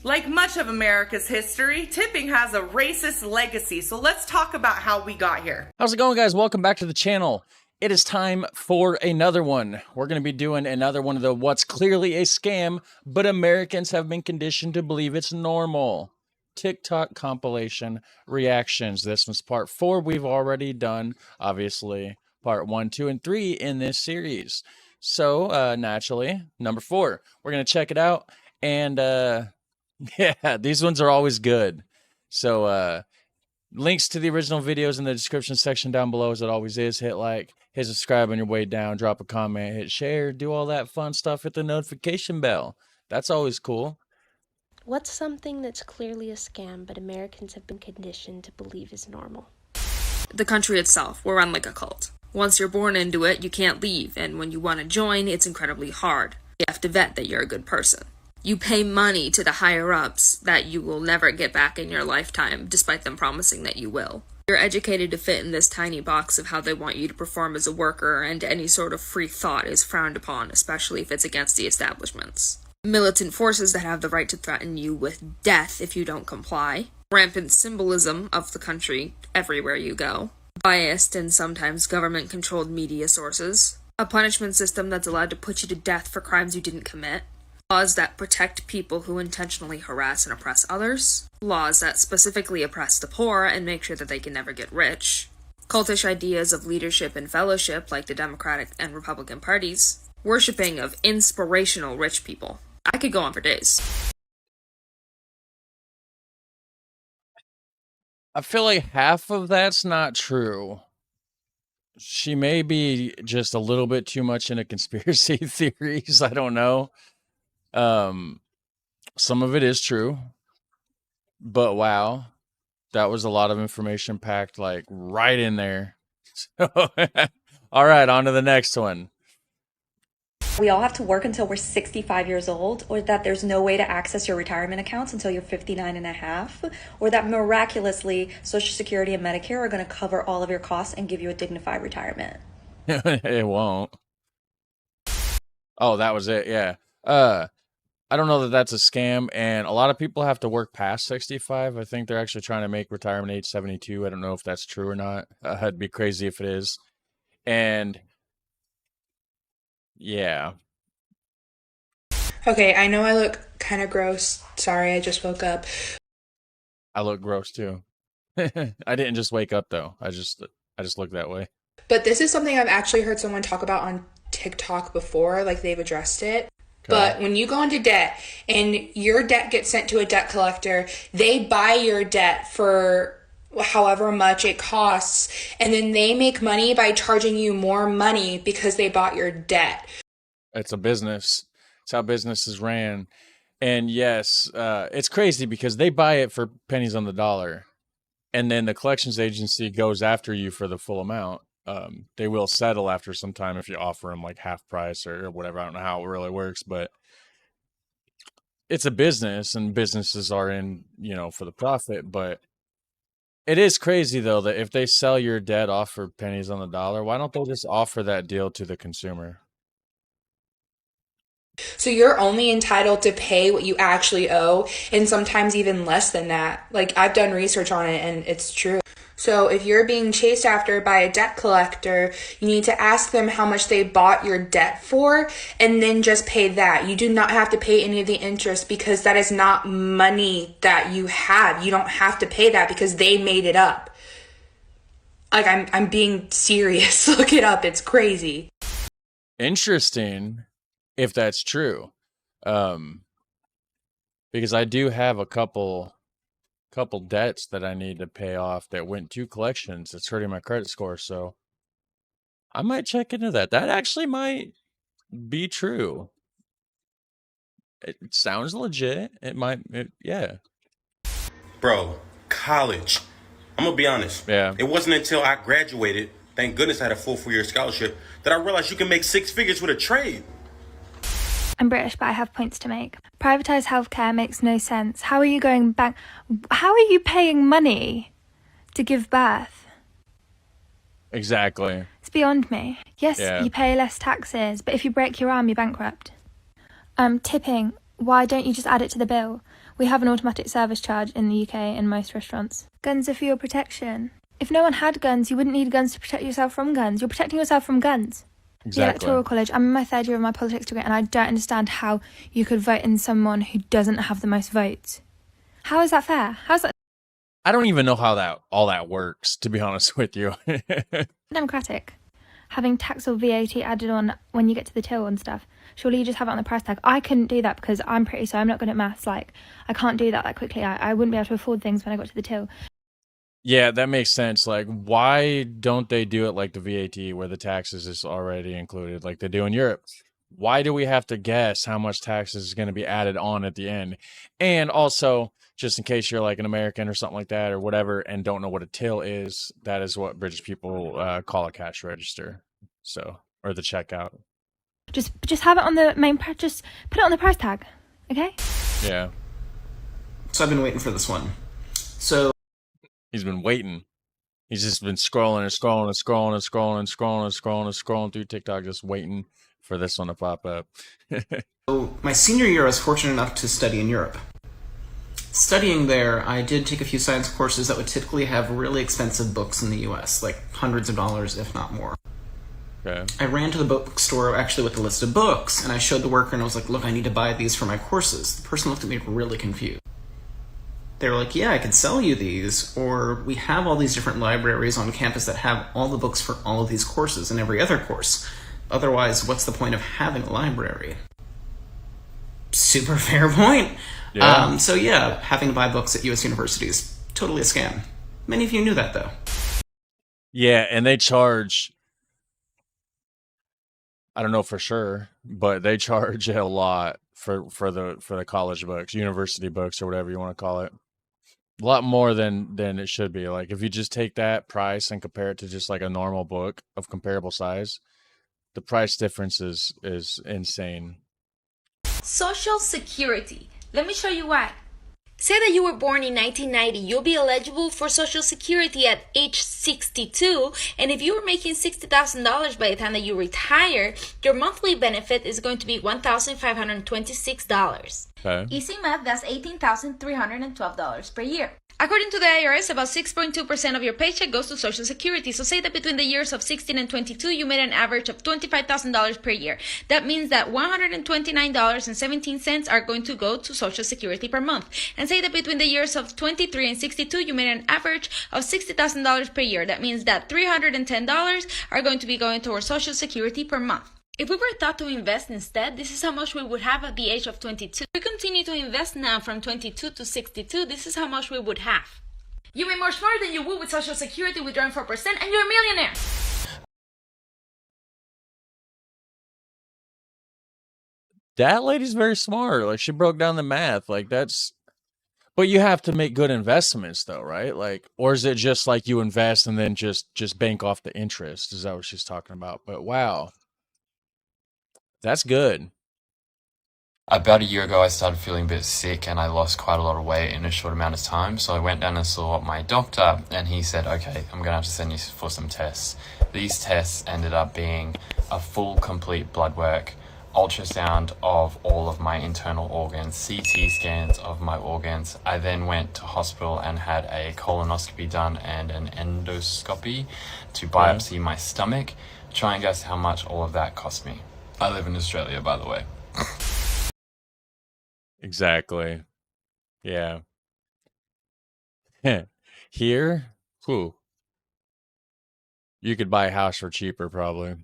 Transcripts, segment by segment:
Like much of America's history, tipping has a racist legacy, so let's talk about how we got here. How's it going, guys? Welcome back to the channel. It is time for another one. We're going to be doing another one of the what's clearly a scam, but Americans have been conditioned to believe it's normal. TikTok compilation reactions. This one's part 4. We've already done, obviously, part 1, 2, and 3 in this series. So, naturally, number 4. We're going to check it out, and yeah, these ones are always good. So, links to the original videos in the description section down below, as it always is. Hit like, hit subscribe on your way down, drop a comment, hit share, do all that fun stuff, hit the notification bell. That's always cool. What's something that's clearly a scam, but Americans have been conditioned to believe is normal? The country itself, we're run like a cult. Once you're born into it, you can't leave, and when you want to join, it's incredibly hard. You have to vet that you're a good person. You pay money to the higher-ups that you will never get back in your lifetime, despite them promising that you will. You're educated to fit in this tiny box of how they want you to perform as a worker, and any sort of free thought is frowned upon, especially if it's against the establishments. Militant forces that have the right to threaten you with death if you don't comply. Rampant symbolism of the country everywhere you go. Biased and sometimes government-controlled media sources. A punishment system that's allowed to put you to death for crimes you didn't commit. Laws that protect people who intentionally harass and oppress others. Laws that specifically oppress the poor and make sure that they can never get rich. Cultish ideas of leadership and fellowship like the Democratic and Republican parties. Worshipping of inspirational rich people. I could go on for days. I feel like half of that's not true. She may be just a little bit too much into conspiracy theories. I don't know. Some of it is true, but wow, that was a lot of information packed like right in there. So, all right, on to the next one. We all have to work until we're 65 years old, or that there's no way to access your retirement accounts until you're 59 and a half, or that miraculously Social Security and Medicare are going to cover all of your costs and give you a dignified retirement. It won't. Oh, that was it. Yeah. I don't know that that's a scam, and a lot of people have to work past 65. I think they're actually trying to make retirement age 72. I don't know if that's true or not. It'd be crazy if it is. And yeah. Okay, I know I look kind of gross. Sorry, I just woke up. I look gross too. I didn't just wake up though. I just look that way. But this is something I've actually heard someone talk about on TikTok before, like they've addressed it. But when you go into debt and your debt gets sent to a debt collector, they buy your debt for however much it costs, and then they make money by charging you more money because they bought your debt. It's a business. It's how businesses ran. And yes, it's crazy because they buy it for pennies on the dollar, and then the collections agency goes after you for the full amount. They will settle after some time if you offer them like half price or whatever. I don't know how it really works, but it's a business and businesses are in, for the profit. But it is crazy though, that if they sell your debt off for pennies on the dollar, why don't they just offer that deal to the consumer? So you're only entitled to pay what you actually owe, and sometimes even less than that. Like, I've done research on it and it's true. So if you're being chased after by a debt collector, you need to ask them how much they bought your debt for and then just pay that. You do not have to pay any of the interest because that is not money that you have. You don't have to pay that because they made it up. Like, I'm being serious. Look it up. It's crazy. Interesting if that's true. Because I do have a couple debts that I need to pay off that went to collections. It's hurting my credit score, so I might check into that. That actually might be true. It sounds legit. Yeah. Bro, college. I'm gonna be honest. Yeah. It wasn't until I graduated, thank goodness I had a full 4-year scholarship, that I realized you can make 6 figures with a trade. I'm British, but I have points to make. Privatised healthcare makes no sense. How are you going back? How are you paying money to give birth? Exactly. It's beyond me. Yes, Yeah. you pay less taxes, but if you break your arm, you're bankrupt. Tipping, why don't you just add it to the bill? We have an automatic service charge in the UK in most restaurants. Guns are for your protection. If no one had guns, you wouldn't need guns to protect yourself from guns. You're protecting yourself from guns. Exactly. The Electoral College. I'm in my 3rd year of my politics degree, and I don't understand how you could vote in someone who doesn't have the most votes. How is that fair? How's that I don't even know how all that works, to be honest with you. democratic? Having tax or VAT added on when you get to the till and stuff. Surely you just have it on the price tag. I couldn't do that because I'm pretty, so I'm not good at maths. Like, I can't do that quickly. I wouldn't be able to afford things when I got to the till. Yeah, that makes sense. Like, why don't they do it like the VAT where the taxes is already included like they do in Europe? Why do we have to guess how much taxes is going to be added on at the end? And also, just in case you're like an American or something like that or whatever and don't know what a till is, that is what British people call a cash register. So, or the checkout. Just have it on the main price. Just put it on the price tag, okay? Yeah. So I've been waiting for this one. So He's been waiting. He's just been scrolling and scrolling and scrolling and scrolling and scrolling and scrolling and scrolling through TikTok, just waiting for this one to pop up. my senior year, I was fortunate enough to study in Europe. Studying there, I did take a few science courses that would typically have really expensive books in the US, like hundreds of dollars, if not more. Okay. I ran to the bookstore actually with a list of books, and I showed the worker and I was like, look, I need to buy these for my courses. The person looked at me really confused. They were like, yeah, I could sell you these, or we have all these different libraries on campus that have all the books for all of these courses and every other course. Otherwise, what's the point of having a library? Super fair point. Yeah. So yeah, having to buy books at US universities, totally a scam. Many of you knew that though. Yeah, and they charge, I don't know for sure, but they charge a lot for the college books, university books, or whatever you want to call it. A lot more than it should be. Like, if you just take that price and compare it to just like a normal book of comparable size, the price difference is insane. Social Security. Let me show you why. Say that you were born in 1990, you'll be eligible for Social Security at age 62, and if you were making $60,000 by the time that you retire, your monthly benefit is going to be $1,526. Okay. Easy math, that's $18,312 per year. According to the IRS, about 6.2% of your paycheck goes to Social Security. So say that between the years of 16 and 22, you made an average of $25,000 per year. That means that $129.17 are going to go to Social Security per month. And say that between the years of 23 and 62, you made an average of $60,000 per year. That means that $310 are going to be going towards Social Security per month. If we were taught to invest instead, this is how much we would have at the age of 22. If we continue to invest now from 22 to 62, this is how much we would have. You make more smarter than you would with Social Security withdrawing 4%, and you're a millionaire. That lady's very smart. Like, she broke down the math. Like, that's, but you have to make good investments though, right? Like, or is it just like you invest and then just bank off the interest? Is that what she's talking about? But wow. That's good. About a year ago, I started feeling a bit sick and I lost quite a lot of weight in a short amount of time. So I went down and saw my doctor and he said, okay, I'm going to have to send you for some tests. These tests ended up being a full, complete blood work, ultrasound of all of my internal organs, CT scans of my organs. I then went to hospital and had a colonoscopy done and an endoscopy to biopsy my stomach. Try and guess how much all of that cost me. I live in Australia, by the way. Exactly. Yeah. Here, whew, you could buy a house for cheaper, probably.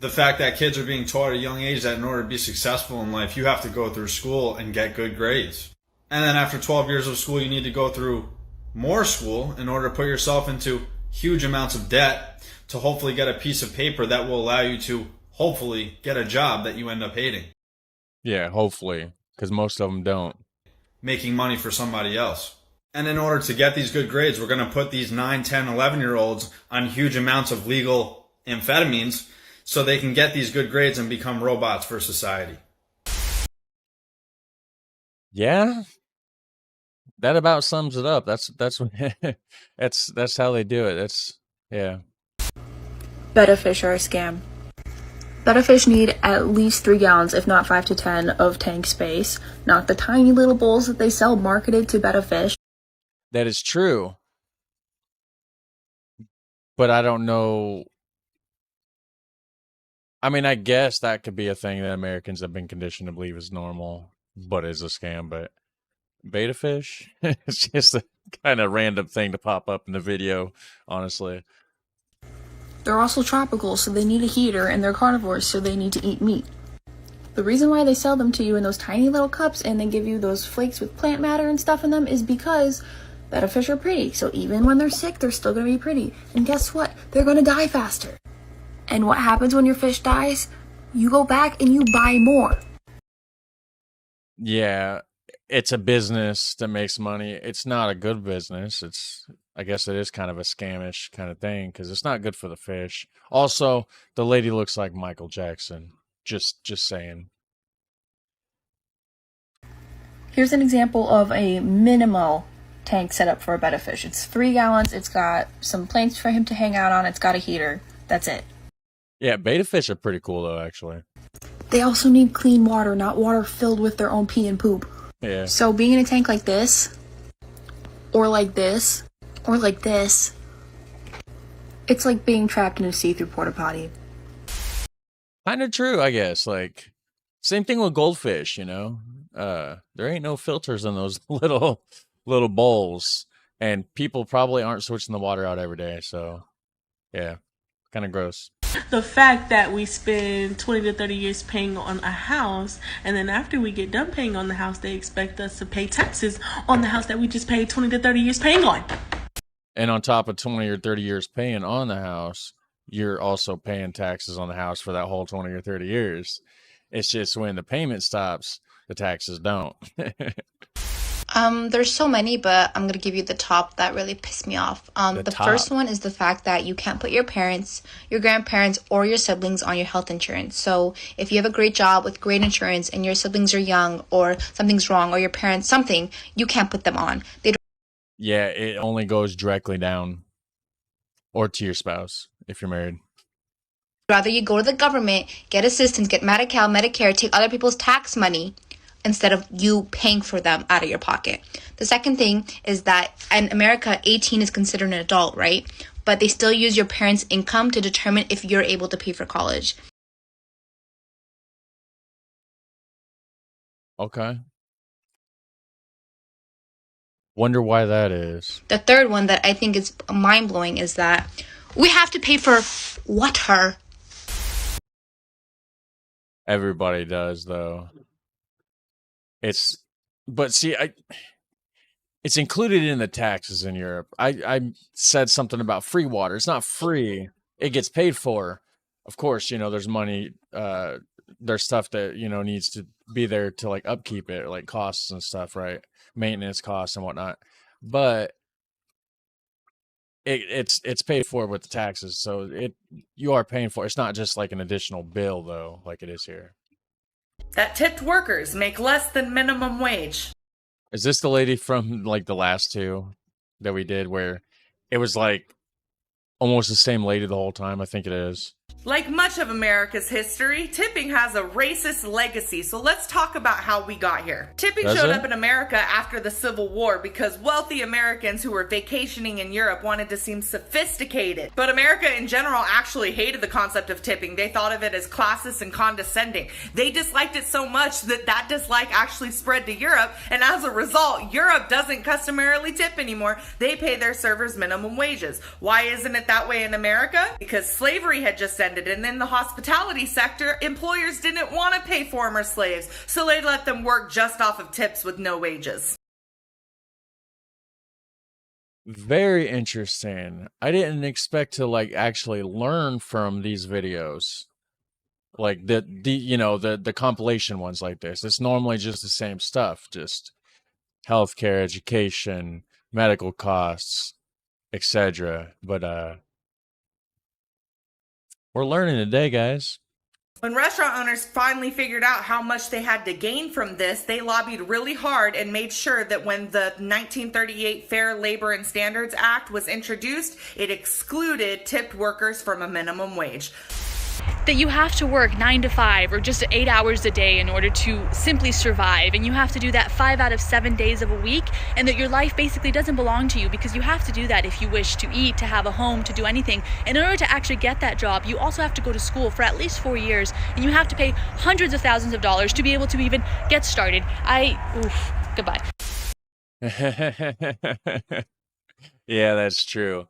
The fact that kids are being taught at a young age that in order to be successful in life, you have to go through school and get good grades. And then after 12 years of school, you need to go through more school in order to put yourself into huge amounts of debt to hopefully get a piece of paper that will allow you to hopefully get a job that you end up hating. Yeah, hopefully, because most of them don't. Making money for somebody else. And in order to get these good grades, we're going to put these 9, 10, 11-year-olds on huge amounts of legal amphetamines so they can get these good grades and become robots for society. Yeah, that about sums it up. That's what that's how they do it. Yeah. Benefish are a scam. Betta fish need at least 3 gallons, if not 5 to 10, of tank space, not the tiny little bowls that they sell marketed to betta fish. That is true. But I don't know. I mean, I guess that could be a thing that Americans have been conditioned to believe is normal, but is a scam. But betta fish, it's just a kind of random thing to pop up in the video, honestly. They're also tropical, so they need a heater, and they're carnivores, so they need to eat meat. The reason why they sell them to you in those tiny little cups and then give you those flakes with plant matter and stuff in them is because betta fish are pretty. So even when they're sick, they're still going to be pretty. And guess what? They're going to die faster. And what happens when your fish dies? You go back and you buy more. Yeah, it's a business that makes money. It's not a good business. I guess it is kind of a scamish kind of thing because it's not good for the fish. Also, the lady looks like Michael Jackson. Just saying. Here's an example of a minimal tank setup for a betta fish. It's 3 gallons. It's got some planks for him to hang out on. It's got a heater. That's it. Yeah, betta fish are pretty cool though, actually. They also need clean water, not water filled with their own pee and poop. Yeah. So being in a tank like this, or like this, or like this, it's like being trapped in a see-through porta potty. Kind of true, I guess. Like, same thing with goldfish, you know? There ain't no filters in those little bowls. And people probably aren't switching the water out every day, so yeah, kind of gross. The fact that we spend 20 to 30 years paying on a house, and then after we get done paying on the house, they expect us to pay taxes on the house that we just paid 20 to 30 years paying on. And on top of 20 or 30 years paying on the house, you're also paying taxes on the house for that whole 20 or 30 years. It's just when the payment stops, the taxes don't. There's so many, but I'm going to give you the top that really pissed me off. The first one is the fact that you can't put your parents, your grandparents, or your siblings on your health insurance. So if you have a great job with great insurance and your siblings are young or something's wrong or your parents something, you can't put them on. Yeah, it only goes directly down or to your spouse if you're married. Rather you go to the government, get assistance, get Medi-Cal, Medicare, take other people's tax money instead of you paying for them out of your pocket. The second thing is that in America, 18 is considered an adult, right? But they still use your parents' income to determine if you're able to pay for college. Okay. Wonder why that is. The third one that I think is mind-blowing is that we have to pay for water. Everybody does, though. It's included in the taxes in Europe. I said something about free water. It's not free. It gets paid for. Of course, you know, there's money, there's stuff that, you know, needs to be there to like upkeep it, like costs and stuff, right? Maintenance costs and whatnot. But it's paid for with the taxes. So you are paying for it. It's not just like an additional bill though, like it is here. That tipped workers make less than minimum wage. Is this the lady from like the last two that we did where it was like almost the same lady the whole time? I think it is. Like much of America's history, tipping has a racist legacy, so let's talk about how we got here. Tipping showed up in America after the Civil War because wealthy Americans who were vacationing in Europe wanted to seem sophisticated. But America in general actually hated the concept of tipping. They thought of it as classist and condescending. They disliked it so much that dislike actually spread to Europe, and as a result, Europe doesn't customarily tip anymore. They pay their servers minimum wages. Why isn't it that way in America? Because slavery had just ended. And in the hospitality sector, employers didn't want to pay former slaves, so they let them work just off of tips with no wages. Very interesting. I didn't expect to like actually learn from these videos. Like the you know, the compilation ones like this. It's normally just the same stuff, just healthcare, education, medical costs, etc. But we're learning today, guys. When restaurant owners finally figured out how much they had to gain from this, they lobbied really hard and made sure that when the 1938 Fair Labor and Standards Act was introduced, it excluded tipped workers from a minimum wage. that you have to work 9 to 5 or just 8 hours a day in order to simply survive, and you have to do that 5 out of 7 days of a week, and that your life basically doesn't belong to you because you have to do that if you wish to eat, to have a home, to do anything. And in order to actually get that job, you also have to go to school for at least 4 years, and you have to pay hundreds of thousands of dollars to be able to even get started. Goodbye. Yeah, that's true.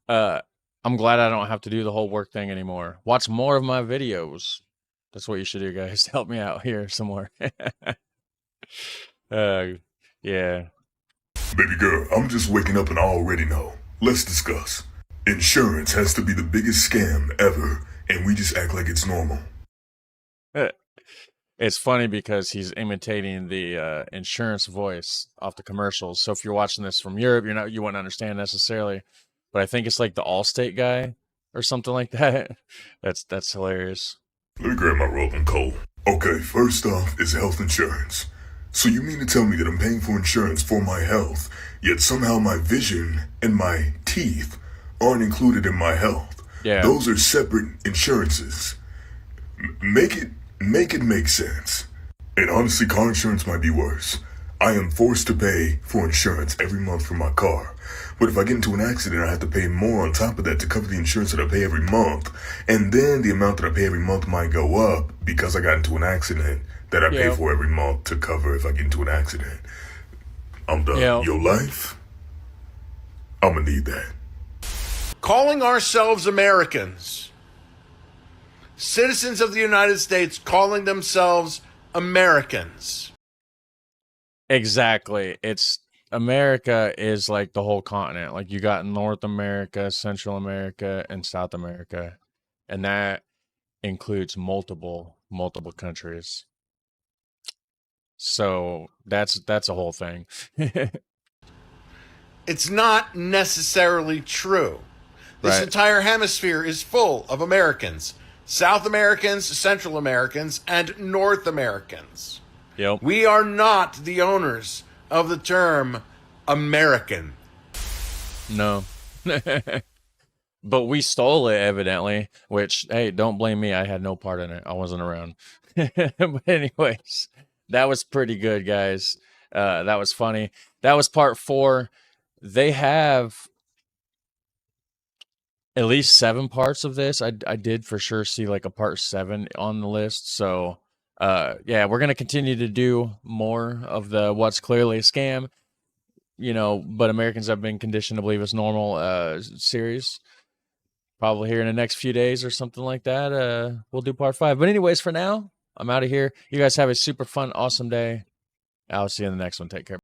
I'm glad I don't have to do the whole work thing anymore. Watch more of my videos. That's what you should do, guys. Help me out here some more. Yeah. Baby girl, I'm just waking up and I already know. Let's discuss. Insurance has to be the biggest scam ever, and we just act like it's normal. It's funny because he's imitating the insurance voice off the commercials. So if you're watching this from Europe, you wouldn't understand necessarily. But I think it's like the Allstate guy or something like that. That's hilarious. Let me grab my rope and coal. Okay, first off is health insurance. So you mean to tell me that I'm paying for insurance for my health, yet somehow my vision and my teeth aren't included in my health? Yeah. Those are separate insurances. Make it make sense. And honestly, car insurance might be worse. I am forced to pay for insurance every month for my car. But if I get into an accident, I have to pay more on top of that to cover the insurance that I pay every month. And then the amount that I pay every month might go up because I got into an accident that I pay for every month to cover if I get into an accident. I'm done. Your life? I'm gonna need that. Calling ourselves Americans. Citizens of the United States calling themselves Americans. Exactly. America is like the whole continent. Like you got North America, Central America, and South America. And that includes multiple countries. So that's a whole thing. It's not necessarily true. This Right. entire hemisphere is full of Americans. South Americans, Central Americans, and North Americans. Yep. We are not the owners of the term American. No. But we stole it, evidently, which, hey, don't blame me. I had no part in it. I wasn't around. But anyways, that was pretty good, guys. That was funny. That was part 4. They have at least 7 parts of this. I did for sure see like a part 7 on the list. So, yeah, we're going to continue to do more of the What's Clearly a Scam, but Americans have been conditioned to believe it's normal series. Probably here in the next few days or something like that. We'll do part 5. But anyways, for now, I'm out of here. You guys have a super fun, awesome day. I'll see you in the next one. Take care.